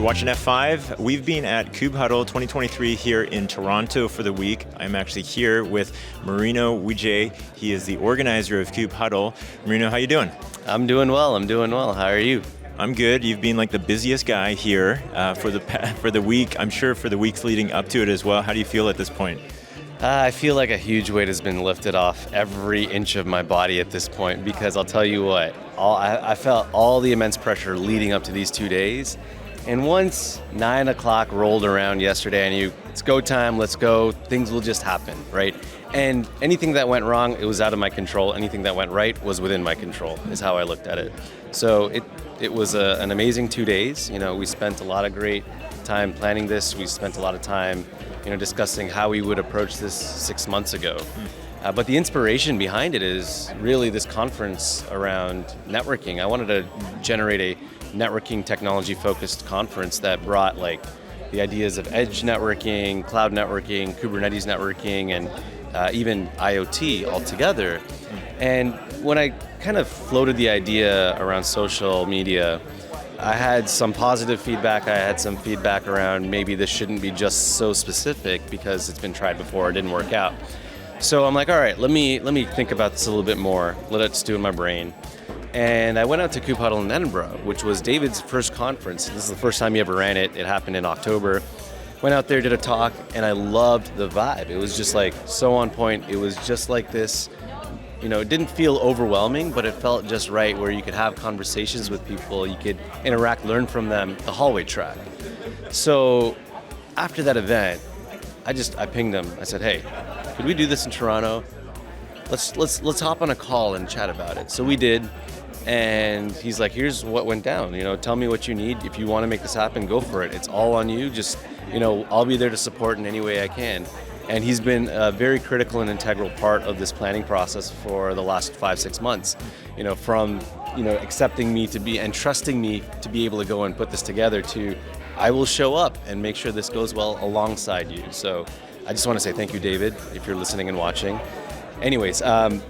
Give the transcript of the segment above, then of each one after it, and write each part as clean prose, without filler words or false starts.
watching F5. We've been at KubeHuddle 2023 here in Toronto for the week. I'm actually here with Marino Wijay. He is the organizer of KubeHuddle. Marino, how you doing? I'm doing well. How are you? I'm good. You've been like the busiest guy here for the week. I'm sure for the weeks leading up to it as well. How do you feel at this point? I feel like a huge weight has been lifted off every inch of my body at this point, because I'll tell you what, I felt all the immense pressure leading up to these 2 days. And once 9 o'clock rolled around yesterday, I knew it's go time, let's go, things will just happen, right? And anything that went wrong, it was out of my control. Anything that went right was within my control, is how I looked at it. So it was an amazing 2 days. We spent a lot of great time planning this. We spent a lot of time discussing how we would approach this 6 months ago. But the inspiration behind it is really this conference around networking. I wanted to generate a networking technology-focused conference that brought the ideas of edge networking, cloud networking, Kubernetes networking, and even IoT all together. And when I kind of floated the idea around social media, I had some positive feedback. I had some feedback around maybe this shouldn't be just so specific because it's been tried before, it didn't work out. So I'm like, all right, let me think about this a little bit more. Let it stew in my brain. And I went out to KubeHuddle in Edinburgh, which was David's first conference. This is the first time he ever ran it. It happened in October. Went out there, did a talk, and I loved the vibe. It was just so on point. It was just like this. It didn't feel overwhelming, but it felt just right, where you could have conversations with people, you could interact, learn from them, the hallway track. So after that event, I pinged him. I said, hey, could we do this in Toronto? Let's hop on a call and chat about it. So we did, and he's like, here's what went down. Tell me what you need. If you want to make this happen, go for it. It's all on you. Just, I'll be there to support in any way I can. And he's been a very critical and integral part of this planning process for the last 5-6 months. From accepting me to be and trusting me to be able to go and put this together to I will show up and make sure this goes well alongside you. So I just want to say thank you, David, if you're listening and watching. Anyways,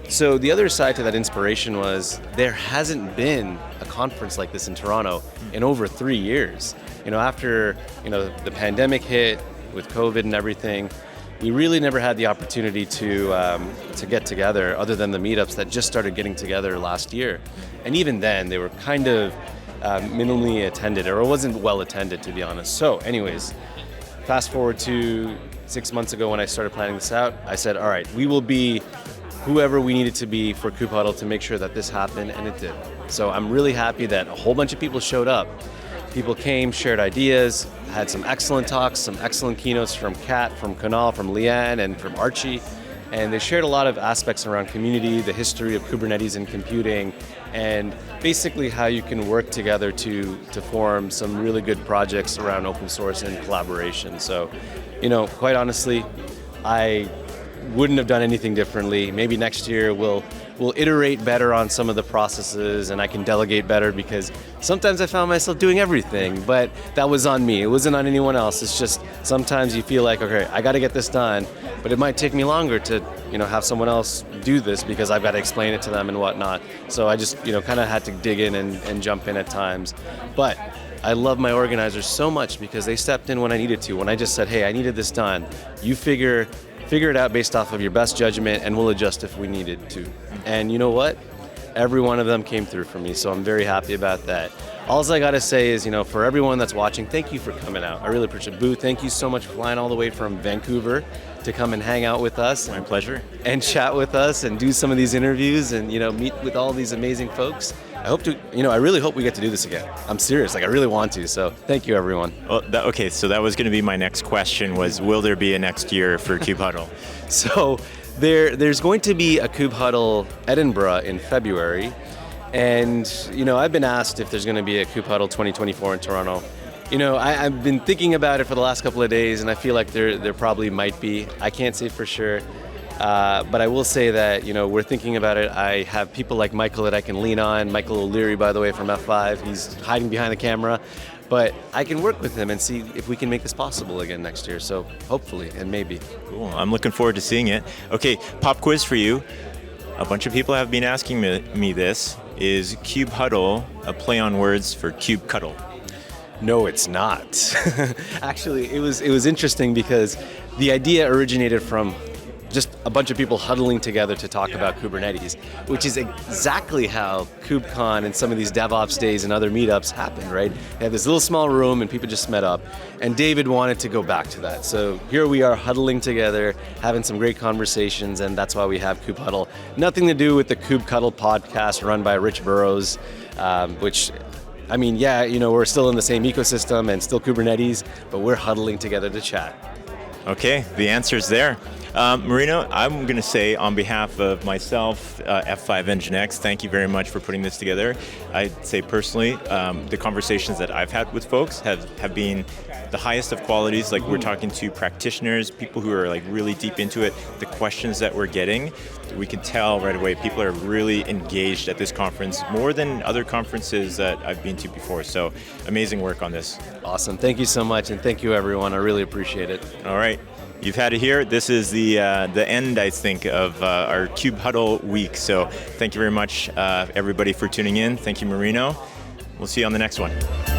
so the other side to that inspiration was there hasn't been a conference like this in Toronto in over 3 years. After the pandemic hit with COVID and everything, we really never had the opportunity to get together, other than the meetups that just started getting together last year. And even then, they were kind of minimally attended, or it wasn't well attended, to be honest. So anyways, fast forward to 6 months ago when I started planning this out, I said, all right, we will be whoever we needed to be for KubeHuddle to make sure that this happened, and it did. So I'm really happy that a whole bunch of people showed up. People came, shared ideas, had some excellent talks, some excellent keynotes from Kat, from Kunal, from Leanne, and from Archie. And they shared a lot of aspects around community, the history of Kubernetes and computing, and basically how you can work together to form some really good projects around open source and collaboration. So, quite honestly, I wouldn't have done anything differently. Maybe next year we'll iterate better on some of the processes, and I can delegate better, because sometimes I found myself doing everything, but that was on me. It wasn't on anyone else. It's just sometimes you feel like, okay, I got to get this done, but it might take me longer to have someone else do this because I've got to explain it to them and whatnot. So I just kind of had to dig in and jump in at times. But I love my organizers so much because they stepped in when I needed to. When I just said, hey, I needed this done, you figure it out based off of your best judgment, and we'll adjust if we needed to. And you know what? Every one of them came through for me, so I'm very happy about that. All I gotta say is, for everyone that's watching, thank you for coming out. I really appreciate it. Boo, thank you so much for flying all the way from Vancouver to come and hang out with us. My pleasure. And chat with us and do some of these interviews and, meet with all these amazing folks. I really hope we get to do this again. I'm serious, I really want to, so thank you, everyone. Well, okay, so that was going to be my next question was, will there be a next year for KubeHuddle? So there's going to be a KubeHuddle Edinburgh in February, and, I've been asked if there's going to be a KubeHuddle 2024 in Toronto. I've been thinking about it for the last couple of days, and I feel like there probably might be. I can't say for sure. But I will say that, we're thinking about it. I have people like Michael that I can lean on. Michael O'Leary, by the way, from F5. He's hiding behind the camera. But I can work with him and see if we can make this possible again next year. So hopefully, and maybe. Cool. I'm looking forward to seeing it. Okay, pop quiz for you. A bunch of people have been asking me this. Is KubeHuddle a play on words for KubeCuddle? No, it's not. Actually, it was interesting because the idea originated from just a bunch of people huddling together to talk about Kubernetes, which is exactly how KubeCon and some of these DevOps days and other meetups happened, right? They had this little small room and people just met up, and David wanted to go back to that. So here we are huddling together, having some great conversations, and that's why we have KubeHuddle. Nothing to do with the KubeHuddle podcast run by Rich Burrows, which, I mean, yeah, we're still in the same ecosystem and still Kubernetes, but we're huddling together to chat. Okay, the answer's there. Marino, I'm going to say on behalf of myself, F5 NGINX, thank you very much for putting this together. I'd say personally, the conversations that I've had with folks have been the highest of qualities. Like, we're talking to practitioners, people who are like really deep into it. The questions that we're getting, we can tell right away people are really engaged at this conference, more than other conferences that I've been to before. So amazing work on this. Awesome. Thank you so much, and thank you, everyone. I really appreciate it. All right. You've had it here. This is the end, I think, of our KubeHuddle week. So thank you very much, everybody, for tuning in. Thank you, Marino. We'll see you on the next one.